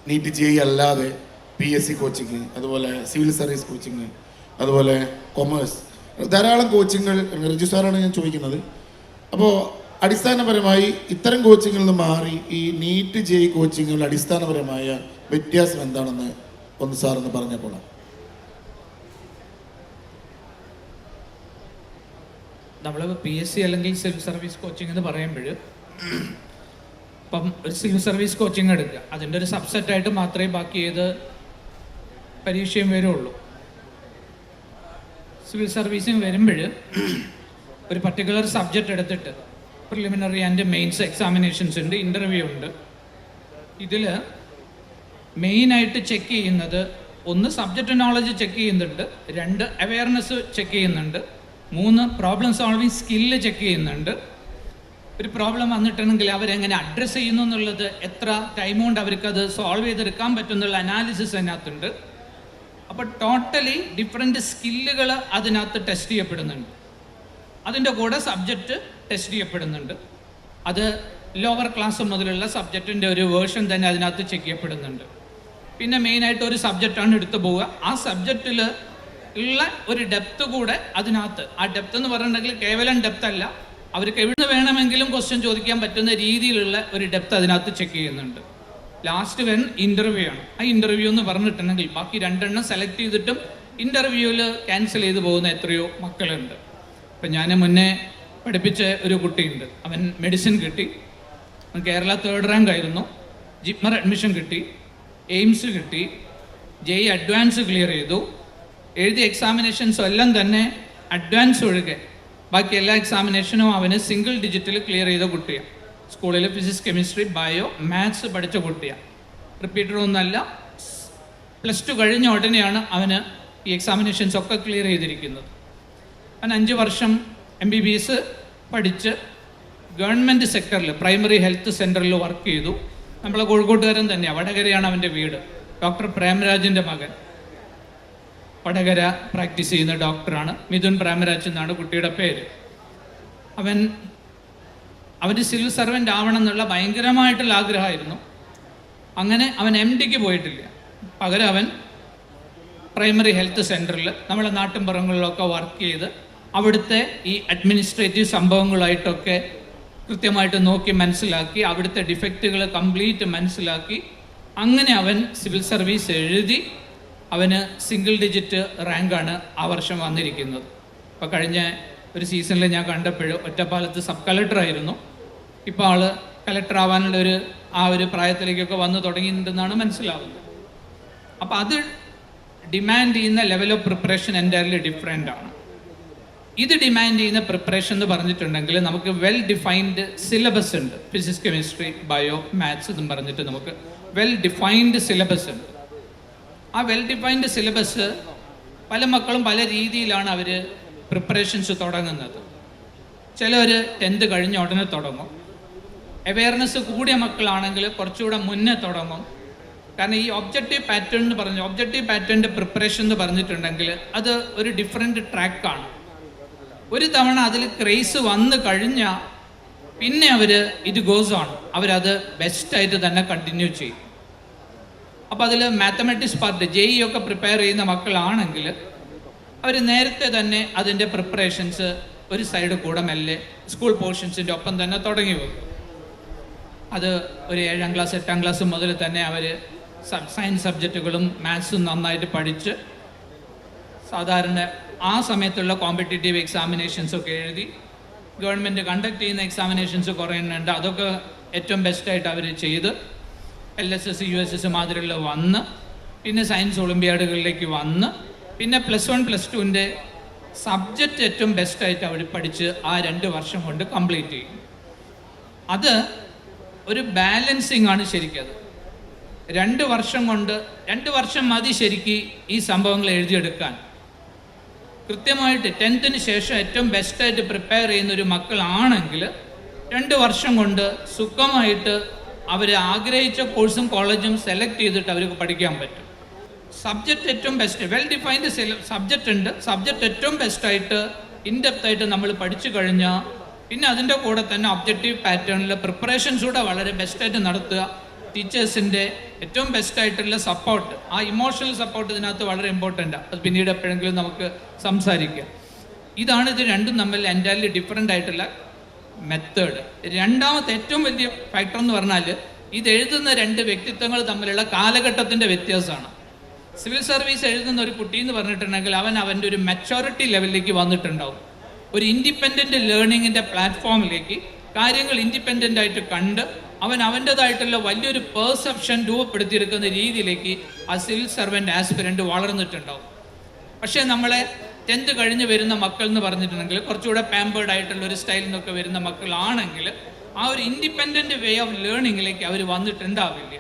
NEET J അല്ലാതെ PSC coaching, അതുപോലെ civil service coaching, അതുപോലെ കൊമേഴ്സ്, ധാരാളം കോച്ചിങ്ങുകൾ. റിജു സാറാണ് ഞാൻ ചോദിക്കുന്നത്. അപ്പോൾ അടിസ്ഥാനപരമായി ഇത്തരം കോച്ചിങ്ങിൽ നിന്ന് മാറി ഈ നീറ്റ് ജെ കോച്ചിങ്ങുകളുടെ അടിസ്ഥാനപരമായ വ്യത്യാസം എന്താണെന്ന് ഒന്ന് സാറൊന്ന് പറഞ്ഞപ്പോഴാണ്. നമ്മൾ PSC അല്ലെങ്കിൽ സിവിൽ സർവീസ് കോച്ചിങ് എന്ന് പറയുമ്പോൾ ഇപ്പം ഒരു സിവിൽ സർവീസ് കോച്ചിങ് എടുക്കുക, അതിൻ്റെ ഒരു സബ്സെറ്റായിട്ട് മാത്രമേ ബാക്കി ഏത് പരീക്ഷയും വരുള്ളൂ. സിവിൽ സർവീസിന് വരുമ്പോൾ ഒരു പർട്ടിക്കുലർ സബ്ജക്റ്റ് എടുത്തിട്ട് പ്രിലിമിനറി ആൻഡ് മെയിൻസ് എക്സാമിനേഷൻസ് ഉണ്ട്, ഇൻ്റർവ്യൂ ഉണ്ട്. ഇതിൽ മെയിനായിട്ട് ചെക്ക് ചെയ്യുന്നത് 1 സബ്ജക്റ്റ് നോളജ് ചെക്ക് ചെയ്യുന്നുണ്ട്, 2 അവെയർനെസ് ചെക്ക് ചെയ്യുന്നുണ്ട്, 3 പ്രോബ്ലം സോൾവിങ് സ്കില്ല് ചെക്ക് ചെയ്യുന്നുണ്ട്. ഒരു പ്രോബ്ലം വന്നിട്ടുണ്ടെങ്കിൽ അവരെങ്ങനെ അഡ്രസ്സ് ചെയ്യുന്നു എന്നുള്ളത്, എത്ര ടൈം കൊണ്ട് അവർക്കത് സോൾവ് ചെയ്തെടുക്കാൻ പറ്റുന്നുള്ള അനാലിസിസ് അതിനകത്തുണ്ട്. അപ്പോൾ ടോട്ടലി ഡിഫറെൻറ്റ് സ്കില്ലുകൾ അതിനകത്ത് ടെസ്റ്റ് ചെയ്യപ്പെടുന്നുണ്ട്. അതിൻ്റെ കൂടെ സബ്ജക്റ്റ് ടെസ്റ്റ് ചെയ്യപ്പെടുന്നുണ്ട്. അത് ലോവർ ക്ലാസ് മുതലുള്ള സബ്ജക്റ്റിൻ്റെ ഒരു വേർഷൻ തന്നെ അതിനകത്ത് ചെക്ക് ചെയ്യപ്പെടുന്നുണ്ട്. പിന്നെ മെയിനായിട്ട് ഒരു സബ്ജക്റ്റാണ് എടുത്തു പോവുക. ആ സബ്ജക്റ്റിൽ ഉള്ള ഒരു ഡെപ്ത് കൂടെ അതിനകത്ത്, ആ ഡെപ്ത് എന്ന് പറഞ്ഞിട്ടുണ്ടെങ്കിൽ കേവലം ഡെപ്ത് അല്ല, അവർക്ക് എവിടെ വേണമെങ്കിലും ക്വസ്റ്റ്യൻ ചോദിക്കാൻ പറ്റുന്ന രീതിയിലുള്ള ഒരു ഡെപ്ത് അതിനകത്ത് ചെക്ക് ചെയ്യുന്നുണ്ട്. ലാസ്റ്റ് ഇൻ്റർവ്യൂ ആണ്. ആ ഇൻ്റർവ്യൂ എന്ന് പറഞ്ഞിട്ടുണ്ടെങ്കിൽ ബാക്കി 2 സെലക്ട് ചെയ്തിട്ടും ഇൻ്റർവ്യൂവിൽ ക്യാൻസൽ ചെയ്ത് പോകുന്ന എത്രയോ മക്കളുണ്ട്. ഇപ്പം ഞാൻ മുന്നേ പഠിപ്പിച്ച ഒരു കുട്ടിയുണ്ട്, അവൻ മെഡിസിൻ കിട്ടി, കേരള 3rd റാങ്ക് ആയിരുന്നു, ജിപ്മർ അഡ്മിഷൻ കിട്ടി, എയിംസ് കിട്ടി, JEE അഡ്വാൻസ് ക്ലിയർ ചെയ്തു, എഴുതിയ എക്സാമിനേഷൻസും എല്ലാം തന്നെ അഡ്വാൻസ് ഒഴികെ ബാക്കി എല്ലാ എക്സാമിനേഷനും അവന് സിംഗിൾ ഡിജിറ്റിൽ ക്ലിയർ ചെയ്ത കുട്ടിയാണ്. സ്കൂളിൽ ഫിസിക്സ്, കെമിസ്ട്രി, ബയോ, മാത്സ് പഠിച്ച കുട്ടിയാണ്. റിപ്പീറ്ററൊന്നുമല്ല. +2 കഴിഞ്ഞ ഉടനെയാണ് അവന് ഈ എക്സാമിനേഷൻസ് ഒക്കെ ക്ലിയർ ചെയ്തിരിക്കുന്നത്. അവൻ 5 വർഷം MBBS പഠിച്ച് ഗവൺമെൻറ് സെക്ടറിൽ പ്രൈമറി ഹെൽത്ത് സെൻറ്ററിൽ വർക്ക് ചെയ്തു. നമ്മളെ കോഴിക്കോട്ടുകാരൻ തന്നെയാണ്, വടകരയാണ് അവൻ്റെ വീട്. ഡോക്ടർ പ്രേംരാജിൻ്റെ മകൻ വടകര പ്രാക്ടീസ് ചെയ്യുന്ന ഡോക്ടറാണ്. മിഥുൻ പ്രേംരാജ് എന്നാണ് കുട്ടിയുടെ പേര്. അവന് സിവിൽ സർവൻ്റ് ആവണം എന്നുള്ള ഭയങ്കരമായിട്ടുള്ള ആഗ്രഹമായിരുന്നു. അങ്ങനെ അവൻ MDക്ക് പോയിട്ടില്ല, പകരം അവൻ പ്രൈമറി ഹെൽത്ത് സെൻറ്ററിൽ നമ്മളെ നാട്ടിൻപുറങ്ങളിലൊക്കെ വർക്ക് ചെയ്ത് അവിടുത്തെ ഈ അഡ്മിനിസ്ട്രേറ്റീവ് സംഭവങ്ങളായിട്ടൊക്കെ കൃത്യമായിട്ട് നോക്കി മനസ്സിലാക്കി, അവിടുത്തെ ഡിഫക്റ്റുകൾ കംപ്ലീറ്റ് മനസ്സിലാക്കി, അങ്ങനെ അവൻ സിവിൽ സർവീസ് എഴുതി അവന് സിംഗിൾ ഡിജിറ്റ് റാങ്കാണ് ആ വർഷം വന്നിരിക്കുന്നത്. ഇപ്പോൾ കഴിഞ്ഞ ഒരു സീസണിൽ ഞാൻ കണ്ടപ്പോൾ ഒറ്റപ്പാലത്ത് സബ് കളക്ടറായിരുന്നു. ഇപ്പോൾ ആൾ കളക്ടർ ആവാനുള്ള ആ ഒരു പ്രായത്തിലേക്കൊക്കെ വന്ന് തുടങ്ങിയിട്ടുണ്ടെന്നാണ് മനസ്സിലാവുന്നത്. അപ്പോൾ അത് ഡിമാൻഡ് ചെയ്യുന്ന level of preparation entirely different ആണ്. ഇത് ഡിമാൻഡ് ചെയ്യുന്ന പ്രിപ്പറേഷൻ എന്ന് പറഞ്ഞിട്ടുണ്ടെങ്കിൽ നമുക്ക് വെൽ ഡിഫൈൻഡ് സിലബസ് ഉണ്ട്. ഫിസിക്സ്, കെമിസ്ട്രി, ബയോ, മാത്സ് എന്നും പറഞ്ഞിട്ട് നമുക്ക് വെൽ ഡിഫൈൻഡ് സിലബസ് ഉണ്ട്. ആ വെൽ ഡിഫൈൻഡ് സിലബസ് പല മക്കളും പല രീതിയിലാണ് അവർ പ്രിപ്പറേഷൻസ് തുടങ്ങുന്നത്. ചിലർ 10th കഴിഞ്ഞ ഉടനെ തുടങ്ങും. അവെയർനെസ് കൂടിയ മക്കളാണെങ്കിൽ കുറച്ചുകൂടെ മുന്നേ തുടങ്ങും. കാരണം ഈ ഒബ്ജക്റ്റീവ് പാറ്റേൺ എന്ന് പറഞ്ഞു, ഒബ്ജക്റ്റീവ് പാറ്റേണിൻ്റെ പ്രിപ്പറേഷൻ എന്ന് പറഞ്ഞിട്ടുണ്ടെങ്കിൽ അത് ഒരു ഡിഫറെൻറ്റ് ട്രാക്കാണ്. ഒരു തവണ അതിൽ ക്രേസ് വന്നു കഴിഞ്ഞാൽ പിന്നെ ഇത് ഗോസ് ഓൺ, അവരത് ബെസ്റ്റായിട്ട് തന്നെ കണ്ടിന്യൂ ചെയ്യും. അപ്പോൾ അതിൽ മാത്തമാറ്റിക്സ് പാർട്ട് JEE ഒക്കെ പ്രിപ്പയർ ചെയ്യുന്ന മക്കളാണെങ്കിൽ അവർ നേരത്തെ തന്നെ അതിൻ്റെ പ്രിപ്പറേഷൻസ് ഒരു സൈഡ് കൂടെ മെല്ലെ സ്കൂൾ പോർഷൻസിൻ്റെ ഒപ്പം തന്നെ തുടങ്ങി വെക്കും. അത് ഒരു 7ാം ക്ലാസ് 8ാം ക്ലാസ് മുതൽ തന്നെ അവർ സയൻസ് സബ്ജക്റ്റുകളും മാത്സും നന്നായിട്ട് പഠിച്ച് സാധാരണ ആ സമയത്തുള്ള കോമ്പറ്റേറ്റീവ് എക്സാമിനേഷൻസൊക്കെ എഴുതി, ഗവൺമെൻറ് കണ്ടക്ട് ചെയ്യുന്ന എക്സാമിനേഷൻസ് കുറേ എണ്ണുണ്ട്, അതൊക്കെ ഏറ്റവും ബെസ്റ്റായിട്ട് അവർ ചെയ്ത് LSS USS മാതിരിയുള്ള വന്ന്, പിന്നെ സയൻസ് ഒളിമ്പ്യാഡുകളിലേക്ക് വന്ന്, പിന്നെ +1 +2ൻ്റെ സബ്ജക്റ്റ് ഏറ്റവും ബെസ്റ്റായിട്ട് അവർ പഠിച്ച് ആ 2 വർഷം കൊണ്ട് കംപ്ലീറ്റ് ചെയ്യും. അത് ഒരു ബാലൻസിങ് ആണ് ശരിക്കത്. 2 വർഷം കൊണ്ട് 2 വർഷം മതി ശരിക്ക് ഈ സംഭവങ്ങൾ എഴുതിയെടുക്കാൻ. കൃത്യമായിട്ട് 10th ശേഷം ഏറ്റവും ബെസ്റ്റായിട്ട് പ്രിപ്പയർ ചെയ്യുന്ന ഒരു മക്കളാണെങ്കിൽ 2 വർഷം കൊണ്ട് സുഖമായിട്ട് അവർ ആഗ്രഹിച്ച കോഴ്സും കോളേജും സെലക്ട് ചെയ്തിട്ട് അവർക്ക് പഠിക്കാൻ പറ്റും. സബ്ജക്റ്റ് ഏറ്റവും ബെസ്റ്റ്, വെൽ ഡിഫൈൻഡ് സബ്ജക്റ്റ് ഉണ്ട്. സബ്ജക്റ്റ് ഏറ്റവും ബെസ്റ്റായിട്ട് ഇൻഡെപ്തായിട്ട് നമ്മൾ പഠിച്ചു കഴിഞ്ഞാൽ പിന്നെ അതിൻ്റെ കൂടെ തന്നെ ഒബ്ജക്റ്റീവ് പാറ്റേണിൽ പ്രിപ്പറേഷൻസ് കൂടെ വളരെ ബെസ്റ്റായിട്ട് നടത്തുക. ടീച്ചേഴ്സിൻ്റെ ഏറ്റവും ബെസ്റ്റായിട്ടുള്ള സപ്പോർട്ട്, ആ ഇമോഷണൽ സപ്പോർട്ട് ഇതിനകത്ത് വളരെ ഇമ്പോർട്ടൻ്റാണ്. അത് പിന്നീട് എപ്പോഴെങ്കിലും നമുക്ക് സംസാരിക്കാം. ഇതാണ് ഇത് രണ്ടും തമ്മിൽ എൻറ്റയർലി ഡിഫറെൻ്റ് ആയിട്ടുള്ള മെത്തേഡ്. രണ്ടാമത്തെ ഏറ്റവും വലിയ ഫാക്ടർ എന്ന് പറഞ്ഞാൽ ഇത് എഴുതുന്ന രണ്ട് വ്യക്തിത്വങ്ങൾ തമ്മിലുള്ള കാലഘട്ടത്തിൻ്റെ വ്യത്യാസമാണ്. സിവിൽ സർവീസ് എഴുതുന്ന ഒരു കുട്ടി എന്ന് പറഞ്ഞിട്ടുണ്ടെങ്കിൽ അവൻ അവൻ്റെ ഒരു മെച്ചോറിറ്റി ലെവലിലേക്ക് വന്നിട്ടുണ്ടാവും. ഒരു ഇൻഡിപെൻഡൻറ്റ് ലേണിങ്ങിൻ്റെ പ്ലാറ്റ്ഫോമിലേക്ക് കാര്യങ്ങൾ ഇൻഡിപെൻഡൻ്റ് ആയിട്ട് കണ്ട് അവൻ അവൻ്റേതായിട്ടുള്ള വലിയൊരു പെർസെപ്ഷൻ രൂപപ്പെടുത്തിയെടുക്കുന്ന രീതിയിലേക്ക് ആ സിവിൽ സർവൻ്റ് ആസ്പിരൻ്റ് വളർന്നിട്ടുണ്ടാവും. പക്ഷേ നമ്മളെ 10th കഴിഞ്ഞ് വരുന്ന മക്കൾ എന്ന് പറഞ്ഞിട്ടുണ്ടെങ്കിൽ കുറച്ചുകൂടെ പാമ്പേർഡ് ആയിട്ടുള്ള ഒരു സ്റ്റൈലിൽ നിന്നൊക്കെ വരുന്ന മക്കളാണെങ്കിൽ ആ ഒരു ഇൻഡിപെൻഡൻറ്റ് വേ ഓഫ് ലേണിങ്ങിലേക്ക് അവർ വന്നിട്ടുണ്ടാവില്ല.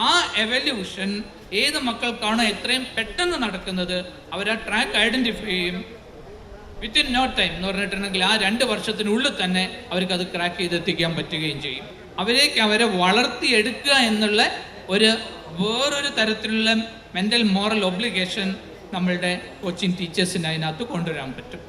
ആ എവല്യൂഷൻ ഏത് മക്കൾക്കാണോ എത്രയും പെട്ടെന്ന് നടക്കുന്നത് അവർ ആ ട്രാക്ക് ഐഡൻറ്റിഫൈ ചെയ്യും. വിത്തിൻ നോ ടൈം എന്ന് പറഞ്ഞിട്ടുണ്ടെങ്കിൽ ആ 2 വർഷത്തിനുള്ളിൽ തന്നെ അവർക്ക് അത് ക്രാക്ക് ചെയ്തെത്തിക്കാൻ പറ്റുകയും ചെയ്യും. അവരെ വളർത്തിയെടുക്കുക എന്നുള്ള വേറൊരു തരത്തിലുള്ള മെൻ്റൽ മോറൽ ഒബ്ലിഗേഷൻ നമ്മളുടെ കോച്ചിങ് ടീച്ചേഴ്സിന് അതിനകത്ത് കൊണ്ടുവരാൻ പറ്റും.